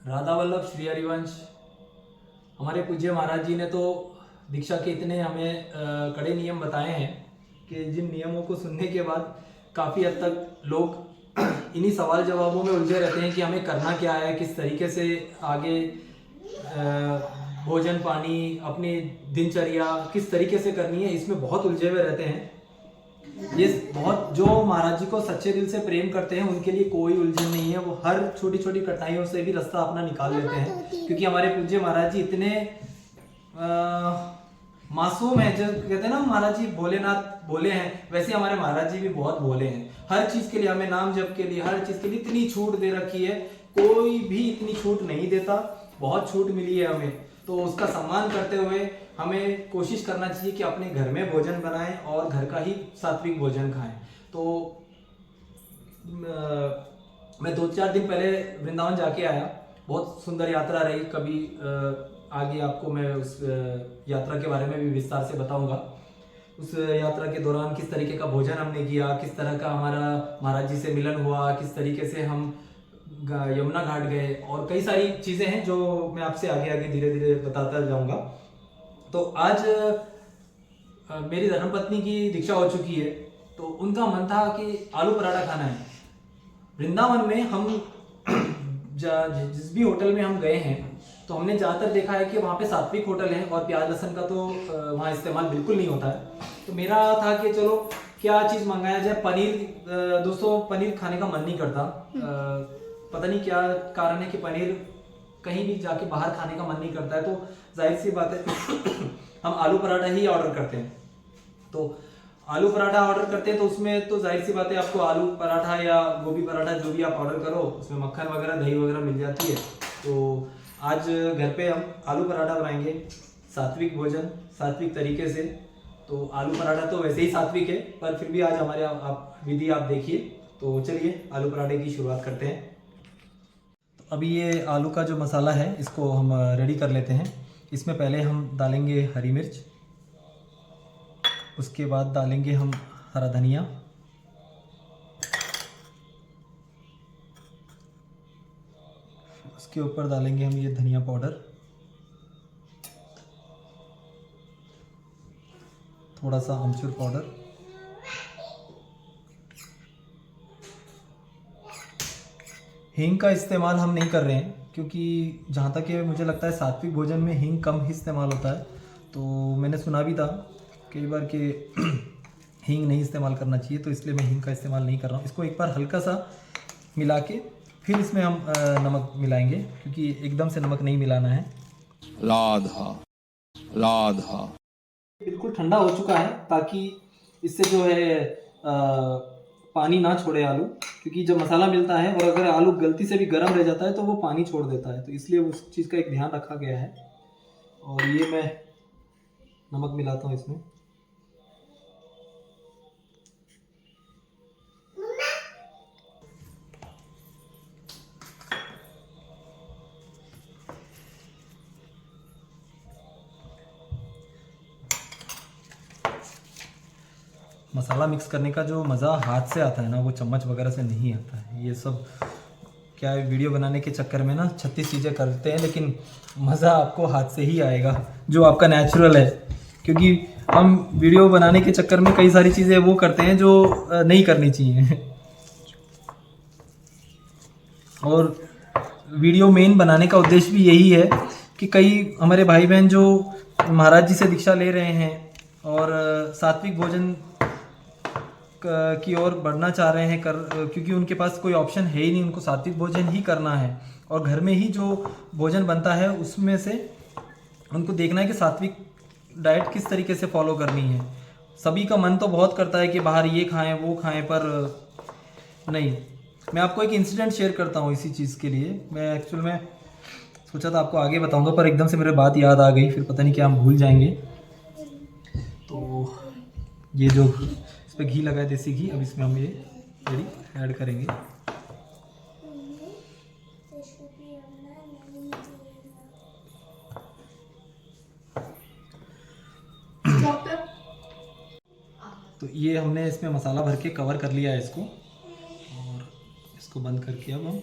राधा वल्लभ श्री हरिवंश। हमारे पूज्य महाराज जी ने तो दीक्षा के इतने हमें कड़े नियम बताए हैं कि जिन नियमों को सुनने के बाद काफ़ी हद तक लोग इन्हीं सवाल जवाबों में उलझे रहते हैं कि हमें करना क्या है, किस तरीके से आगे भोजन पानी अपनी दिनचर्या किस तरीके से करनी है, इसमें बहुत उलझे हुए रहते हैं। ये बहुत जो महाराज जी को सच्चे दिल से प्रेम करते हैं उनके लिए कोई उलझन नहीं है। वो हर छोटी छोटी कठिनाइयों से भी रास्ता अपना निकाल लेते हैं, क्योंकि हमारे पूज्य महाराज जी इतने मासूम है। जो कहते हैं ना महाराज जी भोलेनाथ भोले हैं, वैसे हमारे महाराज जी भी बहुत भोले हैं। हर चीज के लिए हमें नाम जप के लिए हर चीज के लिए इतनी छूट दे रखी है, कोई भी इतनी छूट नहीं देता। बहुत छूट मिली है हमें, तो उसका सम्मान करते हुए हमें कोशिश करना चाहिए कि अपने घर में भोजन बनाएं और घर का ही सात्विक भोजन खाएं। तो मैं 2-4 दिन पहले वृंदावन जाके आया। बहुत सुंदर यात्रा रही। कभी आगे आपको मैं उस यात्रा के बारे में भी विस्तार से बताऊंगा। उस यात्रा के दौरान किस तरीके का भोजन हमने किया, किस तरह का हमारा महाराज जी से मिलन हुआ, किस तरीके से हम यमुना घाट गए, और कई सारी चीज़ें हैं जो मैं आपसे आगे आगे धीरे धीरे बताता जाऊंगा। तो आज मेरी धर्मपत्नी की दीक्षा हो चुकी है, तो उनका मन था कि आलू पराठा खाना है। वृंदावन में हम जिस भी होटल में हम गए हैं, तो हमने ज़्यादातर देखा है कि वहाँ पे सात्विक होटल है और प्याज लहसुन का तो वहाँ इस्तेमाल बिल्कुल नहीं होता है। तो मेरा था कि चलो क्या चीज़ मंगाया जाए। पनीर, दोस्तों पनीर खाने का मन नहीं करता। पता नहीं क्या कारण है कि पनीर कहीं भी जाके बाहर खाने का मन नहीं करता है। तो जाहिर सी बात है हम आलू पराठा ही ऑर्डर करते हैं। तो आलू पराठा ऑर्डर करते हैं तो उसमें तो जाहिर सी बात है आपको आलू पराठा या गोभी पराठा जो भी आप ऑर्डर करो उसमें मक्खन वगैरह दही वगैरह मिल जाती है। तो आज घर पे हम आलू पराठा बनाएंगे, सात्विक भोजन सात्विक तरीके से। तो आलू पराठा तो वैसे ही सात्विक है, पर फिर भी आज हमारे आप विधि आप देखिए। तो चलिए आलू पराठे की शुरुआत करते हैं। तो अभी ये आलू का जो मसाला है इसको हम रेडी कर लेते हैं। इसमें पहले हम डालेंगे हरी मिर्च, उसके बाद डालेंगे हम हरा धनिया, उसके ऊपर डालेंगे हम ये धनिया पाउडर, थोड़ा सा अमचूर पाउडर, हींग का इस्तेमाल हम नहीं कर रहे हैं क्योंकि जहाँ तक है मुझे लगता है सात्विक भोजन में हींग कम ही इस्तेमाल होता है। तो मैंने सुना भी था कई बार कि हींग नहीं इस्तेमाल करना चाहिए, तो इसलिए मैं हींग का इस्तेमाल नहीं कर रहा हूँ। इसको एक बार हल्का सा मिला के फिर इसमें हम नमक मिलाएंगे, क्योंकि एकदम से नमक नहीं मिलाना है। राधा राधा। बिल्कुल ठंडा हो चुका है ताकि इससे जो है पानी ना छोड़े आलू, क्योंकि जब मसाला मिलता है और अगर आलू गलती से भी गर्म रह जाता है तो वो पानी छोड़ देता है। तो इसलिए उस चीज़ का एक ध्यान रखा गया है। और ये मैं नमक मिलाता हूँ इसमें। मसाला मिक्स करने का जो मज़ा हाथ से आता है ना, वो चम्मच वगैरह से नहीं आता है। ये सब क्या है, वीडियो बनाने के चक्कर में ना 36 चीज़ें करते हैं, लेकिन मज़ा आपको हाथ से ही आएगा जो आपका नेचुरल है। क्योंकि हम वीडियो बनाने के चक्कर में कई सारी चीज़ें वो करते हैं जो नहीं करनी चाहिए। और वीडियो मेन बनाने का उद्देश्य भी यही है कि कई हमारे भाई बहन जो महाराज जी से दीक्षा ले रहे हैं और सात्विक भोजन की ओर बढ़ना चाह रहे हैं क्योंकि उनके पास कोई ऑप्शन है ही नहीं, उनको सात्विक भोजन ही करना है। और घर में ही जो भोजन बनता है उसमें से उनको देखना है कि सात्विक डाइट किस तरीके से फॉलो करनी है। सभी का मन तो बहुत करता है कि बाहर ये खाएं वो खाएं, पर नहीं। मैं आपको एक इंसिडेंट शेयर करता हूँ इसी चीज़ के लिए। मैं एक्चुअल में सोचा था आपको आगे बताऊंगा, पर एकदम से मेरे बात याद आ गई, फिर पता नहीं क्या हम भूल जाएंगे। तो ये जो इस पर घी लगा है देसी घी, अब इसमें हम ये ऐड करेंगे। तो ये हमने इसमें मसाला भर के कवर कर लिया है इसको, और इसको बंद करके अब हम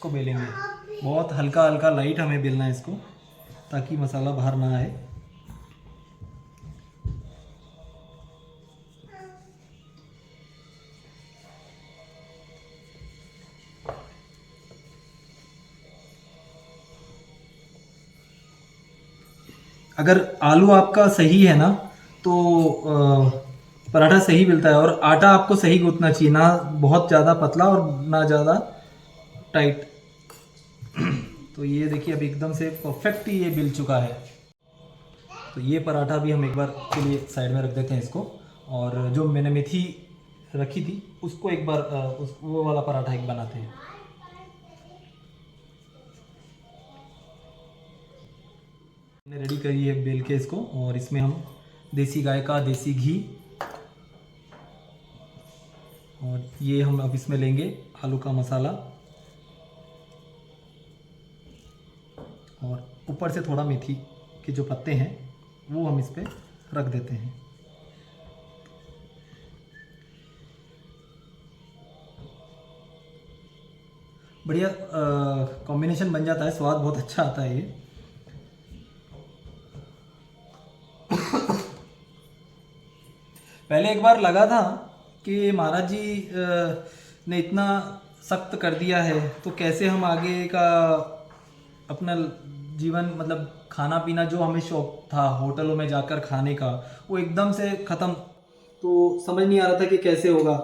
इसको बेलेंगे। बहुत हल्का हल्का लाइट हमें बेलना है इसको, ताकि मसाला बाहर ना आए। अगर आलू आपका सही है ना तो पराठा सही मिलता है, और आटा आपको सही गूंथना चाहिए, ना बहुत ज़्यादा पतला और ना ज़्यादा टाइट। तो ये देखिए अभी एकदम से परफेक्ट ये बिल चुका है। तो ये पराठा भी हम एक बार के लिए साइड में रख देते हैं इसको, और जो मैंने मेथी रखी थी उसको एक बार वो वाला पराठा एक बनाते हैं। मैंने रेडी करी है बेल के इसको, और इसमें हम देसी गाय का देसी घी, और ये हम अब इसमें लेंगे आलू का मसाला, और ऊपर से थोड़ा मेथी के जो पत्ते हैं वो हम इस पे रख देते हैं। बढ़िया कॉम्बिनेशन बन जाता है, स्वाद बहुत अच्छा आता है ये। पहले एक बार लगा था कि महाराज जी ने इतना सख्त कर दिया है तो कैसे हम आगे का अपना जीवन, मतलब खाना पीना जो हमें शौक था होटलों में जाकर खाने का, वो एकदम से ख़त्म। तो समझ नहीं आ रहा था कि कैसे होगा।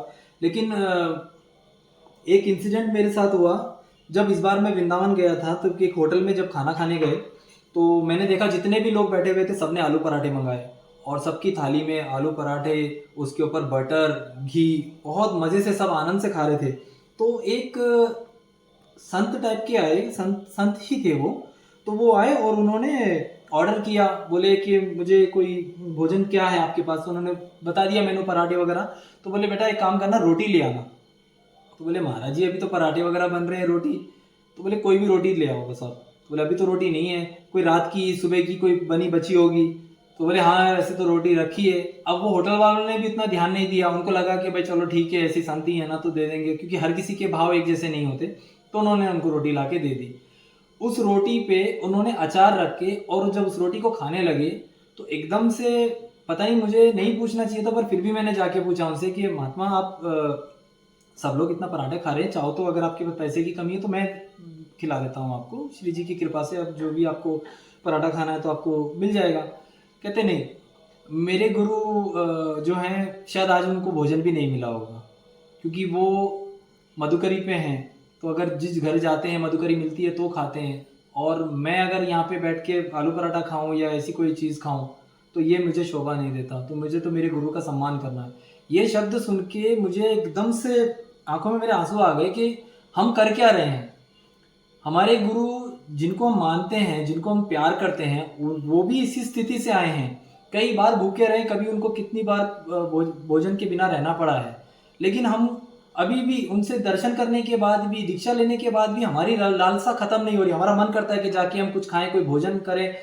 लेकिन एक इंसिडेंट मेरे साथ हुआ। जब इस बार मैं वृंदावन गया था तो एक होटल में जब खाना खाने गए तो मैंने देखा जितने भी लोग बैठे हुए थे सबने आलू पराठे मंगाए, और सबकी थाली में आलू पराठे, उसके ऊपर बटर घी, बहुत मज़े से सब आनंद से खा रहे थे। तो एक संत टाइप के आए, संत ही थे वो। तो वो आए और उन्होंने ऑर्डर किया, बोले कि मुझे कोई भोजन क्या है आपके पास। तो उन्होंने बता दिया मेनू पराठे वगैरह। तो बोले बेटा एक काम करना, रोटी ले आना। तो बोले महाराज जी अभी तो पराठे वगैरह बन रहे हैं, रोटी। तो बोले कोई भी रोटी ले आओ बस आप। तो बोले अभी तो रोटी नहीं है, कोई रात की सुबह की कोई बनी बची होगी। तो बोले हाँ ऐसे तो रोटी रखी है। अब वो होटल वालों ने भी इतना ध्यान नहीं दिया, उनको लगा कि भाई चलो ठीक है ऐसी शांति है ना तो दे देंगे, क्योंकि हर किसी के भाव एक जैसे नहीं होते। तो उन्होंने उनको रोटी ला के दे दी। उस रोटी पे उन्होंने अचार रख के, और जब उस रोटी को खाने लगे तो एकदम से, पता नहीं मुझे नहीं पूछना चाहिए था पर फिर भी मैंने जाके पूछा उनसे कि महात्मा आप सब लोग इतना पराठे खा रहे हैं, चाहो तो अगर आपके पास पैसे की कमी है तो मैं खिला देता हूँ आपको, श्री जी की कृपा से अब जो भी आपको पराठा खाना है तो आपको मिल जाएगा। कहते नहीं, मेरे गुरु जो हैं शायद आज उनको भोजन भी नहीं मिला होगा, क्योंकि वो मधुकरी पे हैं। तो अगर जिस घर जाते हैं मधुकरी मिलती है तो खाते हैं, और मैं अगर यहाँ पे बैठ के आलू पराठा खाऊं या ऐसी कोई चीज़ खाऊं तो ये मुझे शोभा नहीं देता। तो मुझे तो मेरे गुरु का सम्मान करना है। ये शब्द सुन के मुझे एकदम से आंखों में मेरे आंसू आ गए कि हम कर क्या रहे हैं। हमारे गुरु जिनको हम मानते हैं, जिनको हम प्यार करते हैं, वो भी इसी स्थिति से आए हैं। कई बार भूखे रहे, कभी उनको कितनी बार भोजन के बिना रहना पड़ा है, लेकिन हम अभी भी उनसे दर्शन करने के बाद भी, दीक्षा लेने के बाद भी हमारी लालसा खत्म नहीं हो रही। हमारा मन करता है कि जाके हम कुछ खाएं, कोई भोजन करें,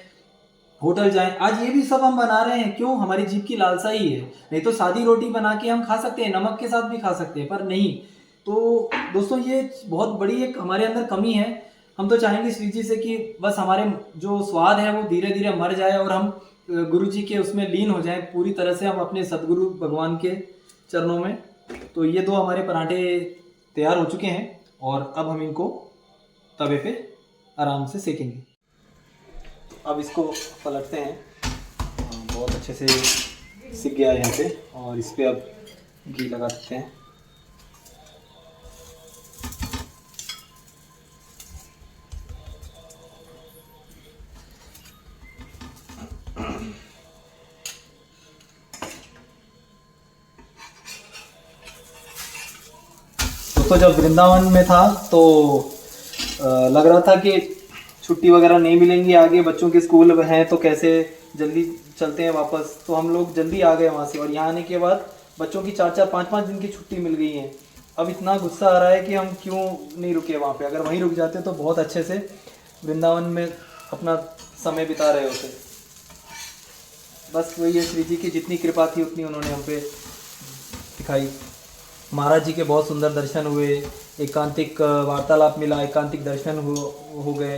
होटल जाएं। आज ये भी सब हम बना रहे हैं, क्यों? हमारी जीभ की लालसा ही है। नहीं तो सादी रोटी बना के हम खा सकते हैं, नमक के साथ भी खा सकते हैं, पर नहीं। तो दोस्तों ये बहुत बड़ी एक हमारे अंदर कमी है। हम तो चाहेंगे श्री जी से कि बस हमारे जो स्वाद है वो धीरे धीरे मर जाए और हम गुरु जी के उसमें लीन हो जाएं पूरी तरह से, हम अपने सदगुरु भगवान के चरणों में। तो ये दो हमारे पराठे तैयार हो चुके हैं, और अब हम इनको तवे पे आराम से सेकेंगे। अब इसको पलटते हैं। बहुत अच्छे से सिक गया है यहाँ पे, और इस पर अब घी लगा देते हैं। दोस्तों जब वृंदावन में था तो लग रहा था कि छुट्टी वगैरह नहीं मिलेंगी आगे, बच्चों के स्कूल हैं तो कैसे जल्दी चलते हैं वापस। तो हम लोग जल्दी आ गए वहाँ से, और यहाँ आने के बाद बच्चों की 4-4, 5-5 दिन की छुट्टी मिल गई है। अब इतना गुस्सा आ रहा है कि हम क्यों नहीं रुके वहाँ पे। अगर वहीं रुक जाते तो बहुत अच्छे से वृंदावन में अपना समय बिता रहे होते। बस वही है, श्री जी की जितनी कृपा थी उतनी उन्होंने हम पे दिखाई। महाराज जी के बहुत सुंदर दर्शन हुए, एकांतिक वार्तालाप मिला, एकांतिक दर्शन हो गए,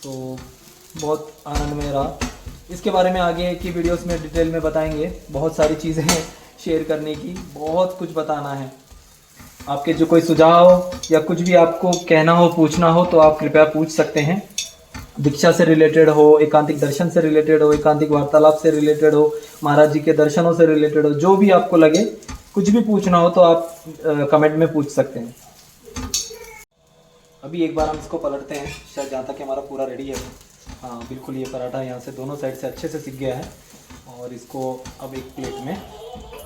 तो बहुत आनंदमय रहा। इसके बारे में आगे की वीडियोस में डिटेल में बताएंगे, बहुत सारी चीज़ें हैं शेयर करने की, बहुत कुछ बताना है। आपके जो कोई सुझाव या कुछ भी आपको कहना हो, पूछना हो, तो आप कृपया पूछ सकते हैं। दीक्षा से रिलेटेड हो, एकांतिक दर्शन से रिलेटेड हो, एकांतिक वार्तालाप से रिलेटेड हो, महाराज जी के दर्शनों से रिलेटेड हो, जो भी आपको लगे, कुछ भी पूछना हो तो आप कमेंट में पूछ सकते हैं। अभी एक बार हम इसको पलटते हैं, शायद जहाँ तक हमारा पूरा रेडी है। हाँ बिल्कुल, ये पराठा यहाँ से दोनों साइड से अच्छे से सिक गया है, और इसको अब एक प्लेट में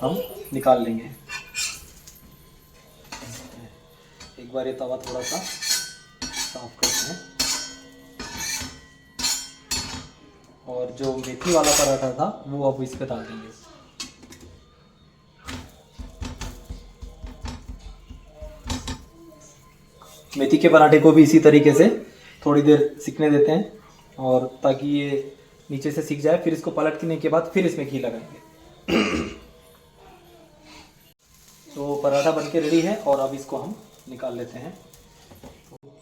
हम निकाल लेंगे। एक बार ये तवा थोड़ा सा साफ करते हैं, और जो मेथी वाला पराठा था वो अब इस पे डाल देंगे। मेथी के पराठे को भी इसी तरीके से थोड़ी देर सिकने देते हैं, और ताकि ये नीचे से सिक जाए। फिर इसको पलटने के बाद फिर इसमें घी लगाएंगे। तो पराठा बनके रेडी है, और अब इसको हम निकाल लेते हैं।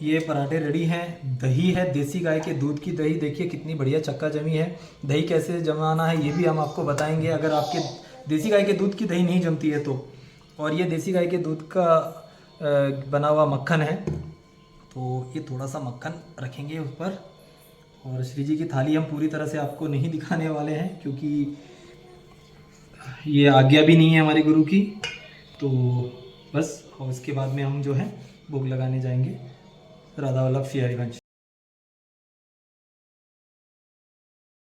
ये पराठे रेडी हैं। दही है देसी गाय के दूध की दही, देखिए कितनी बढ़िया चक्का जमी है। दही कैसे जमाना है ये भी हम आपको बताएंगे, अगर आपके देसी गाय के दूध की दही नहीं जमती है तो। और ये देसी गाय के दूध का बना हुआ मक्खन है, तो ये थोड़ा सा मक्खन रखेंगे ऊपर। और श्री जी की थाली हम पूरी तरह से आपको नहीं दिखाने वाले हैं, क्योंकि ये आज्ञा भी नहीं है हमारे गुरु की। तो बस, और उसके बाद में हम जो है भोग लगाने जाएंगे। राधा वल्लभ श्री हरिवंश।